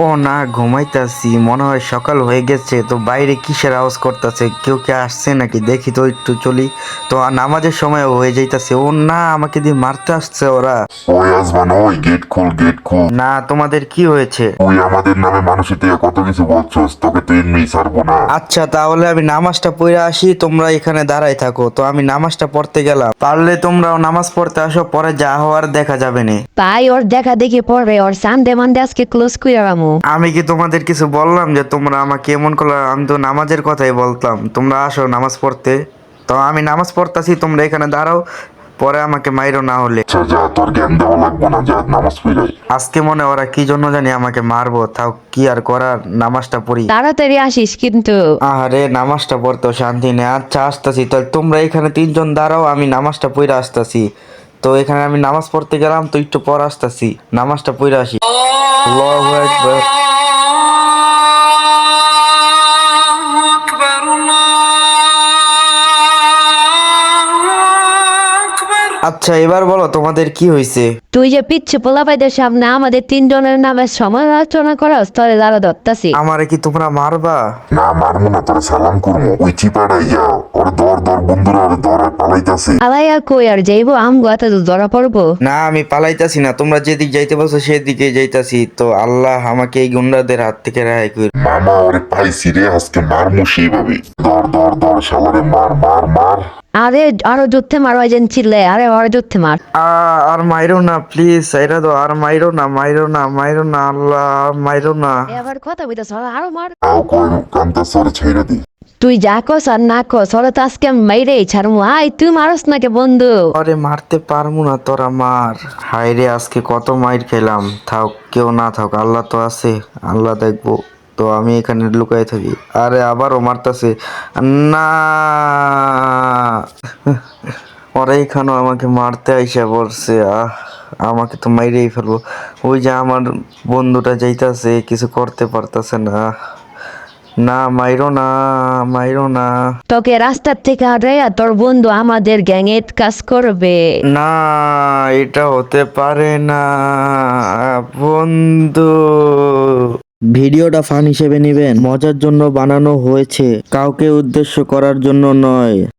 ও না, ঘুমাইতাছি, মনে হয় সকাল হয়ে গেছে। তো বাইরে কিসের আওয়াজ করতেছে? কেউ কি আসছে নাকি? দেখি তো, একটু চলি। তো নামাজের সময় হয়ে যাইতাছে। ও না, আমাকে দিয়ে মারতে আসছে ওরা। ওই আসমান, ওই গেট খোল, গেট খোল। না, তোমাদের কি হয়েছে? তুই আমাদের নামে মানুষের থেকে কত কিছু বলছস, তোকে তো এমনি ছাড়বো না। আচ্ছা, তাহলে আমি নামাজটা পড়ে আসি, তোমরা এখানে দাঁড়াই থাকো। তো আমি নামাজটা পড়তে গেলাম। পারলে তোমরাও নামাজ পড়তে আসো, পরে যা হওয়ার দেখা যাবে না। ভাই ওর দেখা দেখি পড়বে, ওর সানডে মানডে আজকে ক্লোজ করে রামু। আমি কি তোমাদের কিছু বললাম যে তোমরা আমাকে এমন করলে? আমি তো নামাজের কথাই বলতাম। তোমরা আসো নামাজ পড়তে। তো আমি নামাজ পড়তাছি, তোমরা এখানে দাঁড়াও, পরে আমাকে মাইরো না হলে। আচ্ছা যা, তোর জ্ঞান দেওয়া লাগবো না, যা নামাজ পড়াই। আজকে মনে হয় ওরা কি জন্য জানি আমাকে মারবো। তাও কি আর করার, নামাজটা পড়ি। তাড়াতাড়ি আসিস কিন্তু। আরে নামাজটা পড়তেও শান্তি নেই। আচ্ছা আসতাছি। তাহলে তোমরা এখানে তিনজন দাঁড়াও, আমি নামাজটা পড়ে আসতাছি। তো এখানে আমি নামাজ পড়তে গেলাম, তো একটু পর আসতাছি, নামাজটা পড়ে আসি। আল্লাহু আকবার। আচ্ছা, এবার বলো তোমাদের কি হয়েছে? তুই যে পিচ্ছি পোলাপাইদের সামনে আমাদের তিনজনের নামে সমালোচনা করাস, তলে দাঁড়া ধরতাছি। আমারে কি তোমরা মারবা? না মারবো না, তোরা সালাম করবো। ওই চিপাটাই যা, ওরে দর দর বন্ধুরা, ওরে দর পালাইতাছে। আলাইয়া কই আর যাইবো, আমগো এত ধরা পড়বো। না, আমি পালাইতাছি না। তোমরা যেদিক যাইতে বলছো সেদিকে যাইতাছি। তো আল্লাহ আমাকে এই গুন্ডাদের হাত থেকে রেহাই করুন। মামা ওরে পাইছি রে, আজকে মারমু সেইভাবে। দর দর দর শালারে মার মার মার। আরে আরো যুদ্ধে মারো যেন চিল্লে, আরে আরো যুদ্ধে মার। আর মাইরো না প্লিজ, এটা তো আর মাইরো না, মাইরো না, মাইরো না, আল্লাহ আর মাইরো না। এবার কথা বলতেছ, আরো মার। তাও কয় কান্তাস, ওরে ছেড়ে দি। তুই যা কস আর না কস, ওরা তো আজকে আমি মাইরেই ছাড়মু। আই তুই মারস নাকি বন্ধু? আরে মারতে পারবো না, তোরা মার। হায় রে, আজকে কত মাইর খেলাম। থাক, কেউ না থাক, আল্লাহ তো আছে, আল্লাহ দেখবো। তো আমি এখানে লুকাই থাকি। আরে আবারও মারতাছে। না, ওরা এখানেও আমাকে মারতে আইসা পড়ছে। আমাকে তো মাইরেই ফেলবো। ওই যে আমার বন্ধুটা যাইতাছে, কিছু করতে পারতাছে না। না, মাইরো না, মাইরো না। তোকে রাস্তার থেকে হাঁটাইয়া তোর বন্ধু আমাদের গ্যাংয়ে কাজ করবে। না, এটা হতে পারে না বন্ধু। ভিডিওটা ফান হিসেবে নেবেন, মজার জন্য বানানো হয়েছে, কাউকে উদ্দেশ্য করার জন্য নয়।